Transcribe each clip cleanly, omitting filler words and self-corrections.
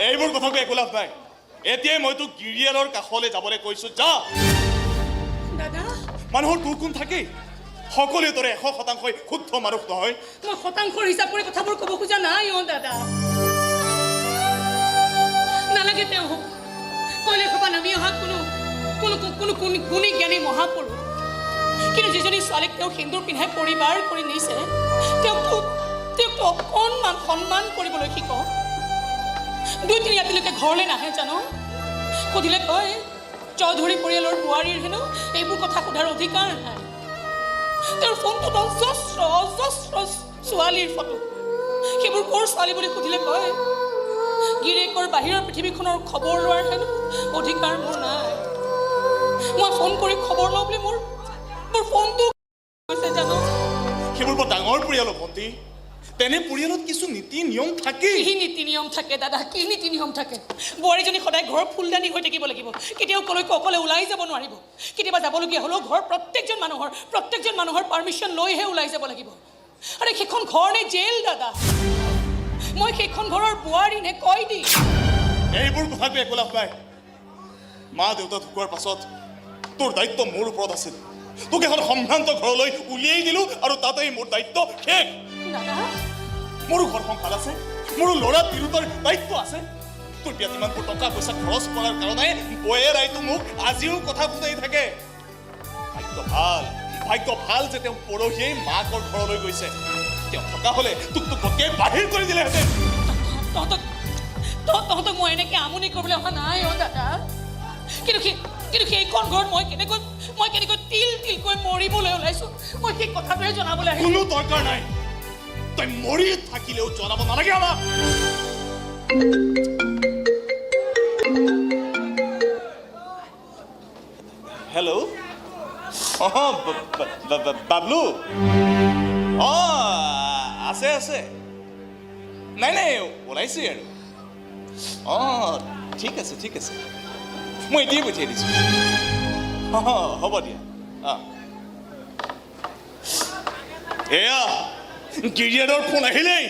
এইবোৰ কথাকে একো লাভ নাই এতিয়াই মই তোক গিৰিয়েৰৰ কাষলৈ যাবলৈ কৈছো যা দাদা মানুহৰ তোৰ কোন থাকে সকলোৱে তোৰে 100% শুদ্ধ মানুহ নহয় মই শতাংশৰ হিচাপ কৰি কথাবোৰ ক'ব খোজা নাই দাদা নালাগে তেওঁ কৈলে খোপা নামি অহা কোনো গুণী জ্ঞানী মহাপুৰুষ কিন্তু যিজনী ছোৱালীক তেওঁ সিন্দুৰ পিন্ধাই পৰিবাৰ কৰি নিছে তেওঁকতো অকণমান সন্মান কৰিবলৈ শিকক 2-3 ৰাতিলৈকে ঘৰলৈ নাহে জানো সুধিলে কয় চৌধুৰী পৰিয়ালৰ বোৱাৰীৰ হেনো এইবোৰ কথা সোধাৰ অধিকাৰ নাই তেওঁৰ ফোনটোত অজস্ৰ ছোৱালীৰ ফটো সেইবোৰ ক'ৰ ছোৱালী বুলি সুধিলে কয় গিৰিয়েকৰ বাহিৰৰ পৃথিৱীখনৰ খবৰ লোৱাৰ হেনো অধিকাৰ মোৰ নাই মই ফোন কৰি খবৰ লওঁ বুলি মোৰ ফোনটো কৈছে জানো সেইবোৰ বৰ ডাঙৰ পৰিয়ালৰ ভণ্টি তেনে পৰিয়ালত কিছু নীতি নিয়ম থাকে কি নীতি নিয়ম থাকে দাদা কি নীতি নিয়ম থাকে বোৱাৰীজনী সদায় ঘৰৰ ফুলদানি হৈ থাকিব লাগিব কেতিয়াও কলৈকো অকলে ওলাই যাব নোৱাৰিব কেতিয়াবা যাবলগীয়া হ'লেও ঘৰৰ প্ৰত্যেকজন মানুহৰ পাৰ্মিশ্যন লৈহে ওলাই যাব লাগিব আৰে সেইখন ঘৰ নে জেল দাদা মই সেইখন ঘৰৰ বোৱাৰী নে কয়দী এইবোৰ কথাকে একো লাভ নাই মা দেউতা ঢুকোৱাৰ পাছত তোৰ দায়িত্ব মোৰ ওপৰত আছিল তোক এখন সম্ভ্ৰান্ত ঘৰলৈ উলিয়াই দিলো আৰু তাতেই মোৰ দায়িত্ব শেষ দাদা মোৰো ঘৰ সংসাৰ আছে মোৰো ল'ৰা তিৰোতাৰ দায়িত্ব আছে তোৰ বিয়াত ইমানবোৰ টকা পইচা খৰচ কৰাৰ কাৰণে বয়ে ৰাইটো মোক আজিও কথা শুনাই থাকে ভাগ্য ভাল যে তেওঁ পৰহিয়েই মাকৰ ঘৰলৈ গৈছে তেওঁ থকা হ'লে তোক ঘৰকে বাহিৰ কৰি দিলেহেঁতেন তহঁতক মই এনেকৈ আমনি কৰিবলৈ অহা নাই দাদা কিন্তু সেইখন ঘৰত মই কেনেকৈ তিলকৈ মৰিবলৈ ওলাইছো মই সেই কথাটোৱে জনাবলৈ আহিছো কোনো দৰকাৰ নাই তই মৰি থাকিলেও জনাব নালাগে আমাক হেল্ল' বাবলু আছে নাই ওলাইছে আৰু ঠিক আছে মই এতিয়াই পঠিয়াই দিছোঁ হ'ব দিয়া এয়া গিৰিয়েৰৰ ফোন আহিলেই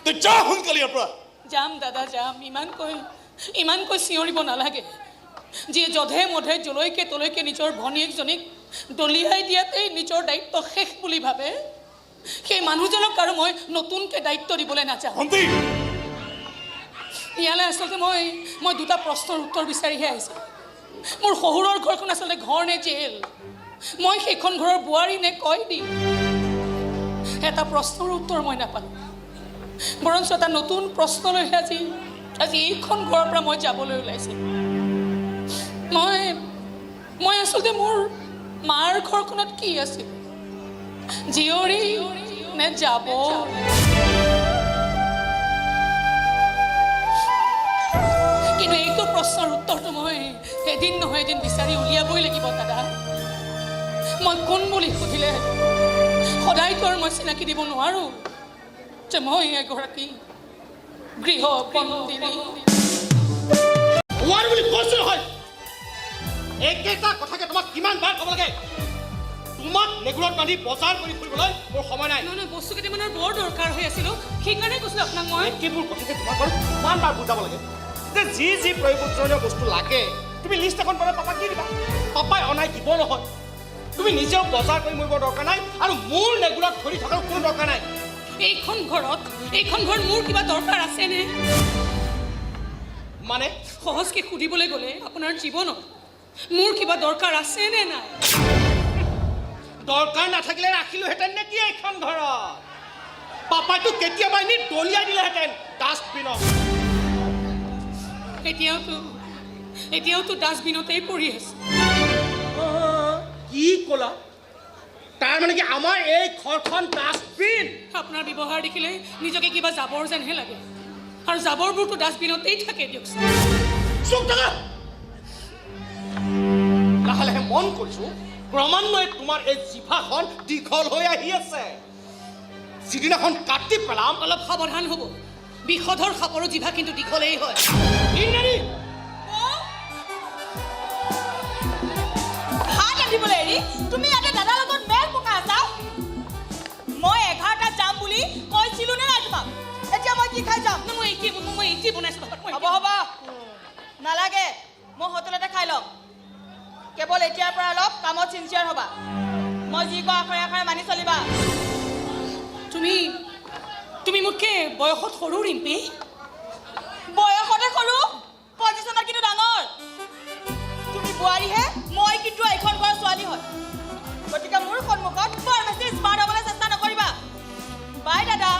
তই যা সোনকালে ইয়াৰ পৰা যাম দাদা যাম ইমানকৈ চিঞৰিব নালাগে যিয়ে যধে মধে জলৈকে তলৈকে নিজৰ ভনীয়েকজনীক দলিয়াই দিয়াতেই নিজৰ দায়িত্ব শেষ বুলি ভাবে সেই মানুহজনক আৰু মই নতুনকৈ দায়িত্ব দিবলৈ নাযাওঁ ইয়ালৈ আচলতে মই দুটা প্ৰশ্নৰ উত্তৰ বিচাৰিহে আহিছোঁ মোৰ শহুৰৰ ঘৰখন আচলতে ঘৰ নে জেল মই সেইখন ঘৰৰ বোৱাৰী নে কয়দী এটা প্ৰশ্নৰ উত্তৰ মই নাপালোঁ বৰঞ্চ এটা নতুন প্ৰশ্নলৈহে আজি এইখন ঘৰৰ পৰা মই যাবলৈ ওলাইছোঁ মই আচলতে মোৰ মাৰ ঘৰখনত কি আছিল জীয়ৰী নে যাব কিন্তু এইটো প্ৰশ্নৰ উত্তৰটো মই এদিন নহয় এদিন বিচাৰি উলিয়াবই লাগিব দাদা মই কোন বুলি সুধিলে সদায়তো আৰু মই চিনাকি দিব নোৱাৰোঁ যে মই এগৰাকী গৃহবন্দিনী বুলি কৈছো নহয় একেটা কথাকে তোমাক কিমান বাৰ ক'ব লাগে তোমাক নেগুৰত বান্ধি বজাৰ কৰি ফুৰিবলৈ মোৰ সময় নাই নহয় বস্তু কেইটামানৰ বৰ দৰকাৰ হৈ আছিলোঁ সেইকাৰণে কৈছিলোঁ আপোনাক মই একেবোৰ কথাকে তোমাক বাৰু কিমান বাৰ বুজাব লাগে যে যি প্ৰয়োজনীয় বস্তু লাগে তুমি লিষ্ট এখন বনাই পাপাক দি দিবা পাপাই অনাই দিব নহয় তুমি নিজেও বজাৰ কৰি মোৰ দৰকাৰ নাই আৰু মোৰ নেগুৰত ধৰি থকাৰ কোনো দৰকাৰ নাই এইখন ঘৰত মোৰ কিবা দৰকাৰ আছেনে মানে সহজকৈ সুধিবলৈ গ'লে আপোনাৰ জীৱনত মোৰ কিবা দৰকাৰ আছে নে নাই দৰকাৰ নাথাকিলে ৰাখিলোহেঁতেন নেকি এইখন ঘৰত পাপাইতো কেতিয়াবা এনে দলিয়াই দিলেহেঁতেন ডাষ্টবিনত এতিয়াওতো ডাষ্টবিনতেই পৰি আছে কি ক'লা তাৰ মানে কি আমাৰ এই ঘৰখন ডাষ্টবিন আপোনাৰ ব্যৱহাৰ দেখিলে নিজকে কিবা জাবৰ যেনহে লাগে আৰু জাবৰবোৰতো ডাষ্টবিনতেই থাকে দিয়কচোন চুপ থাকা লাহে লাহে মন কৰিছো ক্ৰমান্বয়ে তোমাৰ এই জিভাখন দীঘল হৈ আহি আছে যিদিনাখন কাটি পেলাম অলপ সাৱধান হ'ব বিষধৰ সাপৰো জিভা কিন্তু দীঘলেই হয় হাত ৰাখিবলৈ এৰি তুমি ইয়াতে দাদাৰ লগত মেল পকাই আছা মই 11টাত যাম বুলি কৈছিলো নে নাই তোমাক এতিয়া মই কি খাই যাম মই এটি বনাইছো হ'ব হ'ব নালাগে মই হোটেলতে খাই ল'ম কেৱল এতিয়াৰ পৰা অলপ কামত চিনচিয়াৰ হ'বা মই যি কওঁ আখৰে আখৰে মানি চলিবা তুমি মোতকে বয়সত সৰু ৰিম্পী বয়সতে সৰু পজিশ্যনত কিন্তু ডাঙৰ তুমি বোৱাৰীহে মই কিন্তু এইখন ঘৰৰ ছোৱালী হয় গতিকে মোৰ সন্মুখত বৰ বেছি স্মাৰ্ট হ'বলৈ চেষ্টা নকৰিবা বাই দাদা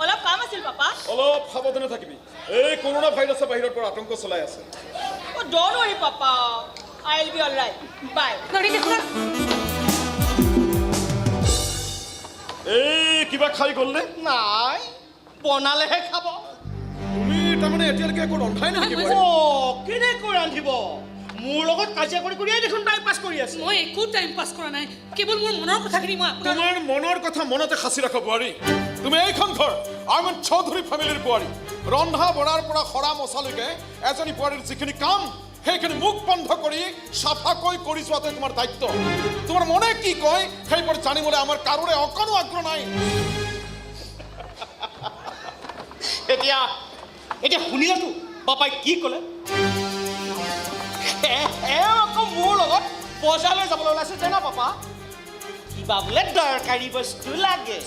অলপ কাম আছিল পাপা অলপ সাৱধানে থাকিবি এই কৰোনা ভাইৰাছে বাহিৰৰ পৰা আতংক চলাই আছে don't worry papa I will be all right bye এই কিবা খাই গ'ল নে নাই বনালেহে খাব তুমি তাৰমানে এতিয়ালৈকে একো ৰন্ধাই নেকি কেনেকৈ ৰান্ধিব মোৰ লগত কাজিয়া কৰি কৰিয়েই দেখোন টাইম পাছ কৰি আছে মই একো টাইম পাছ কৰা নাই কেৱল মোৰ মনৰ কথাখিনি মই তোমাৰ মনৰ কথা মনতে সাঁচি ৰাখা বোৱাৰী তুমি এইখন ঘৰ আমাৰ চৌধুৰী ফেমিলিৰ বোৱাৰী ৰন্ধা বঢ়াৰ পৰা সৰা মছালৈকে এজনী বোৱাৰীৰ যিখিনি কাম সেইখিনি মুখ বন্ধ কৰি চাফাকৈ কৰি যোৱাটোৱে তোমাৰ দায়িত্ব তোমাৰ মনে কি কয় সেইবোৰ জানিবলৈ আমাৰ কাৰোৰে অকণো আগ্ৰহ নাই এতিয়া শুনিলাতো পাপাই কি ক'লে আকৌ মোৰ লগত বজাৰলৈ যাবলৈ ওলাইছে জানা পাপা কিবা বোলে দৰকাৰী বস্তু লাগে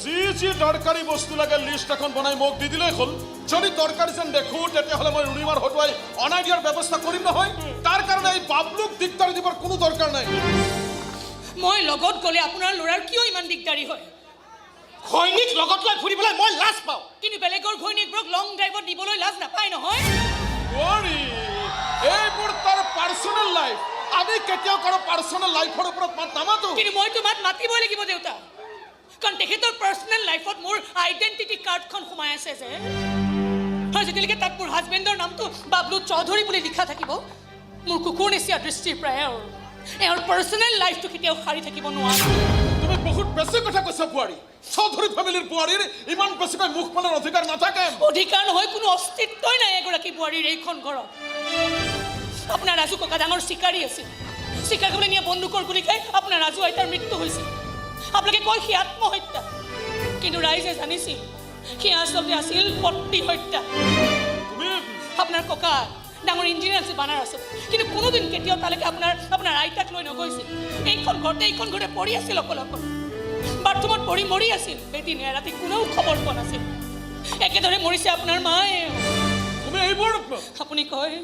যি দৰকাৰী বস্তু লাগে লিষ্ট এখন বনাই মোক দি দিলেই হ'ল যদি দৰকাৰী যেন দেখো তেতিয়াহ'লে মই ৰুণিমাৰ হতুৱাই অনাই দিয়াৰ ব্যৱস্থা কৰিম নহয় তাৰ কাৰণে এই বাবলুক দিগদাৰি দিবৰ কোনো দৰকাৰ নাই মই লগত গ'লে আপোনাৰ ল'ৰাৰ কিয় ইমান দিগদাৰি হয় ঘৈণীক লগত লৈ ফুৰিবলৈ মই লাজ পাওঁ কিন্তু বেলেগৰ ঘৈণীয়েকবোৰক লং ড্ৰাইভত দিবলৈ লাজ নাপায় নহয় এইবোৰ তাৰ পাৰ্চনেল লাইফ আমি কেতিয়াও কাৰো পাৰ্চনেল লাইফৰ ওপৰত মাত নামাতো কিন্তু মইতো মাত মাতিবই লাগিব দেউতা কাৰণ তেখেতৰ পাৰ্চনেল লাইফত মোৰ আইডেণ্টিটি কাৰ্ডখন সোমাই আছে যে আৰু যেতিয়ালৈকে তাত মোৰ হাজবেণ্ডৰ নামটো বাবলু চৌধুৰী বুলি লিখা থাকিব মোৰ কুকুৰ নিচিনা দৃষ্টিৰ প্ৰায় এওঁৰ পাৰ্চনেল লাইফটো কেতিয়াও সাৰি থাকিব নোৱাৰো তুমি বহুত বেছি কথা কৈছা বোৱাৰী চৌধুৰী ফেমিলিৰ বোৱাৰীৰ ইমান বেছিকৈ মুখ পালৰ অধিকাৰ নাথাকে অধিকাৰ নহয় কোনো অস্তিত্বই নাই এগৰাকী বোৱাৰীৰ এইখন ঘৰত আপোনাৰ ৰাজু ককা ডাঙৰ চিকাৰী আছিল চিকাৰ কৰিবলৈ নিয়ে বন্দুকৰ গুলি খাই আপোনাৰ ৰাজু আইতাৰ মৃত্যু হৈছিল আপোনালোকে কয় সি আত্মহত্যা কিন্তু ৰাইজে জানিছিল সি আচলতে আছিল পত্নী হত্যা আপোনাৰ ককা ডাঙৰ ইঞ্জিনিয়াৰ আছিল বানাৰসত কিন্তু কোনোদিন কেতিয়াও তালৈকে আপোনাৰ আইতাক লৈ নগৈছিল এইখন ঘৰতে পৰি আছিল অকল বাথৰুমত পৰি মৰি আছিল এদিন ৰাতি কোনেও খবৰ পোৱা নাছিল একেদৰে মৰিছে আপোনাৰ মায়ে আপুনি কয়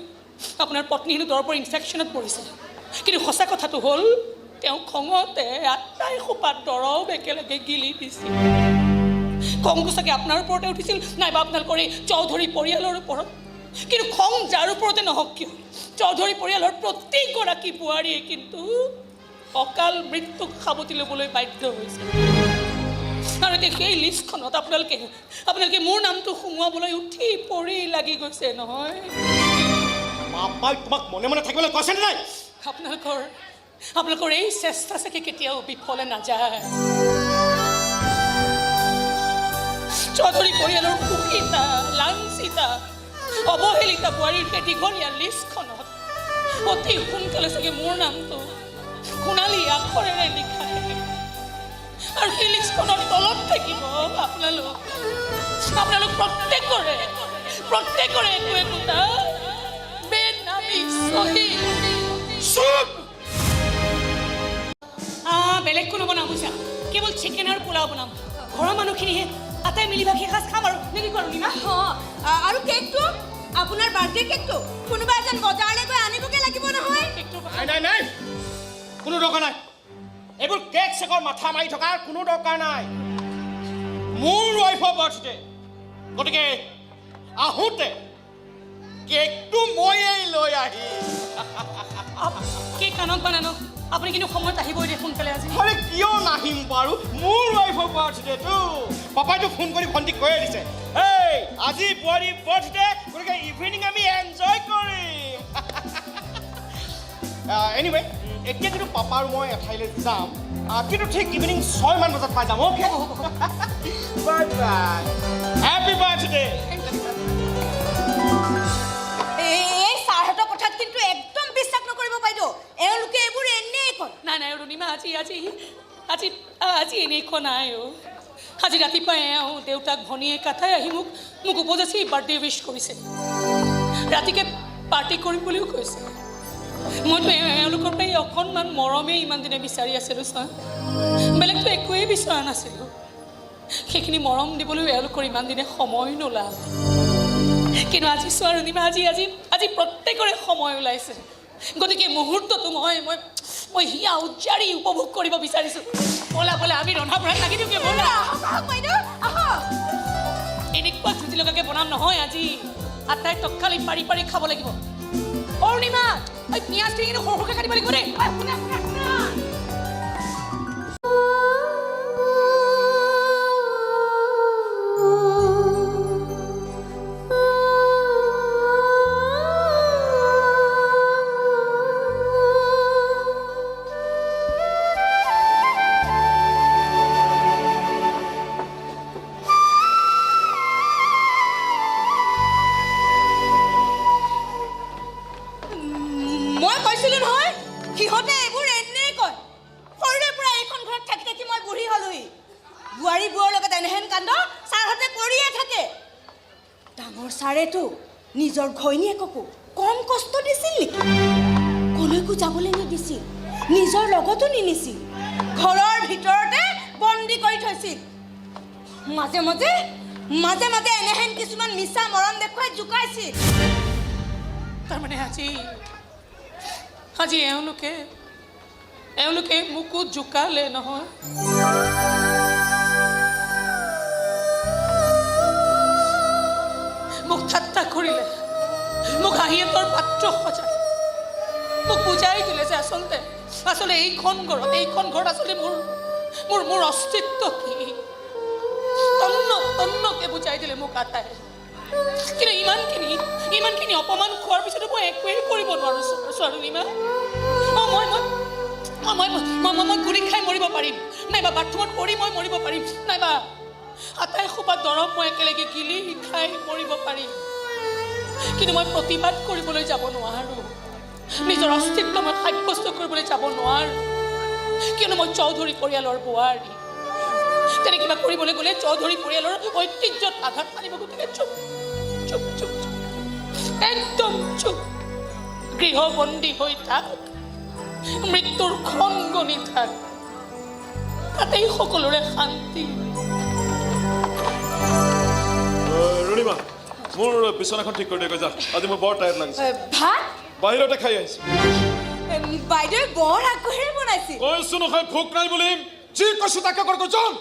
আপোনাৰ পত্নী হেনো দৰৱৰ ইনফেকশ্যনত পৰিছিল কিন্তু সঁচা কথাটো হ'ল তেওঁ খঙতে আটাই সোপাত দৰৱ একেলগে গিলি দিছিল খংটো চাগে আপোনাৰ ওপৰতে উঠিছিল নাইবা আপোনালোকৰ এই চৌধুৰী পৰিয়ালৰ ওপৰত কিন্তু খং যাৰ ওপৰতে নহওক কিয় চৌধুৰী পৰিয়ালৰ প্ৰত্যেকগৰাকী বোৱাৰীয়ে কিন্তু অকাল মৃত্যুক সাৱটি ল'বলৈ বাধ্য হৈছে আৰু এতিয়া সেই লিষ্টখনত আপোনালোকে মোৰ নামটো সোমোৱাবলৈ উঠি পৰি লাগি গৈছে নহয় পাপাই তোমাক মনে মনে থাকিবলৈ কৈছে নে নাই আপোনালোকৰ এই চেষ্টা চাগে কেতিয়াও বিফলে নাযায় চৌধুৰী পৰিয়ালৰ সুখিতা লাঞ্চিতা অৱহেলিতা বোৱাৰীৰ সেই দীঘলীয়া লিষ্টখনত অতি সোনকালে চাগে মোৰ নামটো সোণালী আখৰেৰে লিখা আৰু সেই লিষ্টখনৰ তলত থাকিব আপোনালোক প্ৰত্যেকৰে একো একোটা বেলেগ কোনো বনাম বুজা কেৱল চিকেন আৰু পোলাও বনাম ঘৰৰ মানুহখিনিহে আটাই মিলি ভাগি এসাঁজ খাম আৰু নেকি কৰো নিমা আৰু কেকটো আপোনাৰ বাৰ্থডে কেকটো কোনোবা এজন বজাৰলৈ গৈ আনিবগে লাগিব নহয় নাই কোনো দৰকাৰ নাই এইবোৰ কেক চেকৰ মাথা মাৰি থকাৰ কোনো দৰকাৰ নাই মোৰ ৱাইফৰ বাৰ্থডে গতিকে আহোঁতে কেকটো ময়েই লৈ আহিম কেক আনক বানানক আপুনি কিন্তু সময়ত আহিবই দে সোনকালে আজি আৰে কিয় নাহিম বাৰু মোৰ ৱাইফৰ বাৰ্থডেটো পাপাইতো ফোন কৰি ভণ্টিক কৈয়ে দিছে এই আজি বোৱাৰীৰ বাৰ্থডে গতিকে ইভিনিং আমি এনজয় কৰিম এনিৱে এতিয়া কিন্তু পাপা আৰু মই এঠাইলৈ যাম কিন্তু ঠিক ইভিনিং 6 মান বজাত পাই যাম okay bye bye happy birthday এই ছাৰহঁতৰ কথাত কিন্তু একদম বিশ্বাস নকৰিব বাইদেউ এওঁলোকে এইবোৰ এনেই কয় নাই ৰুণিমা আজি এনেই কোৱা নাই আজি ৰাতিপুৱাই এওঁ দেউতাক ভনীয়েক কাঠাই আহি মোক উপজাচি বাৰ্থডে উইচ কৰিছে ৰাতিকে পাৰ্টি কৰিম বুলিও কৈছে মইতো এওঁলোকৰ পৰাই অকণমান মৰমেই ইমান দিনে বিচাৰি আছিলোঁ চোৱা বেলেগতো একোৱেই বিচৰা নাছিলোঁ সেইখিনি মৰম দিবলৈও এওঁলোকৰ ইমান দিনে সময় নোলাল কিন্তু আজি চোৱা ৰণিমা আজি প্ৰত্যেকৰে সময় ওলাইছে গতিকে মুহূৰ্তটো মই হিয়া উজ্জাৰি উপভোগ কৰিব বিচাৰিছোঁ ব'লা আমি ৰন্ধা বঢ়াত লাগি দিওঁগে ব'লা এনেকুৱা জুতি লগাকৈ বনাম নহয় আজি আটাই টকালি পাৰি খাব লাগিব অৰুণিমা এই পিঁয়াজখিনি কিন্তু সৰু সৰুকৈ কাটিব লাগিব দেই নিজৰ ঘৈণীয়েককো কম কষ্ট দিছিল নেকি কলৈকো যাবলৈ নিদিছিল নিজৰ লগতো নিনিছিল ঘৰৰ ভিতৰতে বন্দী কৰি থৈছিল মাজে মাজে এনেহেন কিছুমান মিছা মৰম দেখুৱাই জোকাইছিল তাৰমানে আজি এওঁলোকে মোকো জোকালে নহয় মোক ঠাট্টা কৰিলে মোক হাঁহিয়েতৰ পাত্ৰ সজাই মোক বুজাই দিলে যে আচলতে এইখন ঘৰত আচলতে মোৰ অস্তিত্ব কি তন্নকে বুজাই দিলে মোক আটাই কিন্তু ইমানখিনি অপমান খোৱাৰ পিছতো মই একোৱেই কৰিব নোৱাৰোঁ ছোৱালীমা মই গুলি খাই মৰিব পাৰিম নাইবা বাথৰুমত পৰি মই মৰিব পাৰিম নাইবা আটাই সোপা দৰৱ মই একেলগে গিলি খাই মৰিব পাৰিম কিন্তু মই প্ৰতিবাদ কৰিবলৈ যাব নোৱাৰোঁ নিজৰ অস্তিত্ব মই সাব্যস্ত কৰিবলৈ যাব নোৱাৰোঁ কিয়নো মই চৌধুৰী পৰিয়ালৰ বোৱাৰী তেনে কিবা কৰিবলৈ গ'লে চৌধুৰী পৰিয়ালৰ ঐতিহ্যত আঘাত মানিব গতিকে চুপ একদম চুপ গৃহবন্দী হৈ থাক মৃত্যুৰ খন গণি থাক তাতেই সকলোৰে শান্তি ৰণিমা মোৰ বিচনাখন ঠিক কৰি দিয়া যা আজি মোৰ বৰ টায়াৰ্ড লাগিছে ভাত বাহিৰতে খাই আহিছোঁ বাইদেৱে বৰ আগ্ৰহেৰে বনাইছিল কৈছোঁ নহয় ভোক নাই বুলি যি কৈছোঁ তাকে কৰ যাম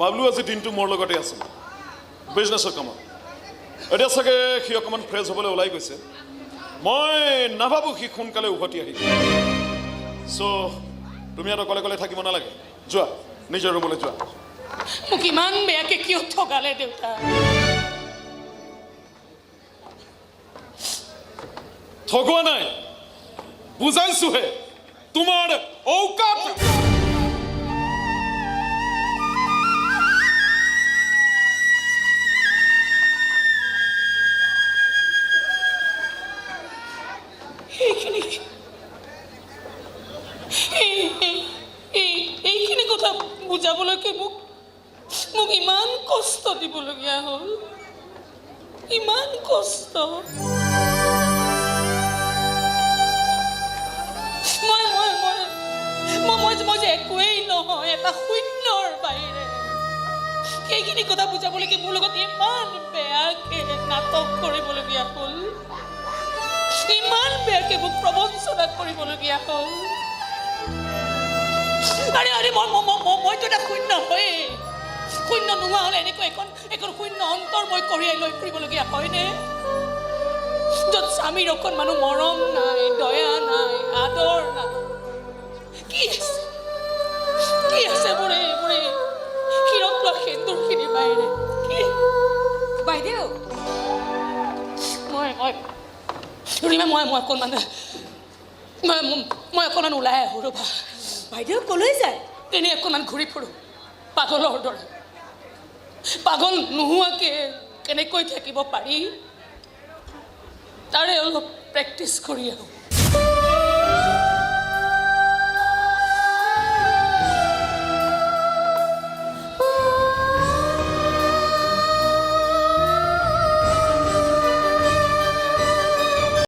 বাবলু আজি দিনটো মোৰ লগতে আছে বিজনেছৰ কামত এতিয়া চাগে সি অকণমান ফ্ৰেছ হ'বলৈ ওলাই গৈছে মই নাভাবোঁ সি সোনকালে উভতি আহিব চ' তুমি আৰু অকলে থাকিব নালাগে যোৱা নিজৰ ৰুমলৈ যোৱা মোক ইমান বেয়াকৈ কিয় ঠগালে দেউতা ঠগোৱা নাই বুজাইছোহে তোমাৰ ঔকাত এইখিনি কথা বুজাবলৈকে মোক ইমান কষ্ট দিবলগীয়া হ'ল ইমান কষ্ট মই যে একোৱেই নহয় এটা শূন্যৰ বাহিৰে সেইখিনি কথা বুজাবলৈকে মোৰ লগত ইমান বেয়াকে নাটক কৰিবলগীয়া হ'ল ইমান বেয়াকে মোক প্ৰবঞ্চনা কৰিবলগীয়া হ'ল আৰে মইতো এটা শূন্য হয়ে শূন্য নোহোৱা হ'লে এনেকৈ এখন শূন্য অন্তৰ মই কঢ়িয়াই লৈ ফুৰিবলগীয়া হয়নে য'ত স্বামীৰ অকণমানো মৰম নাই দয়া নাই আদৰ নাই কি আছে মোৰে শিৰত লোৱা সেন্দুৰখিনিৰ বাহিৰে কি বাইদেউ মই অকণমান ওলাই আহোঁ ৰ'বা বাইদেউ কলৈ যায় এনেই অকণমান ঘূৰি ফুৰোঁ পাগলৰ দৰে পাগল নোহোৱাকৈ কেনেকৈ থাকিব পাৰি তাৰে অলপ প্ৰেক্টিছ কৰি আহোঁ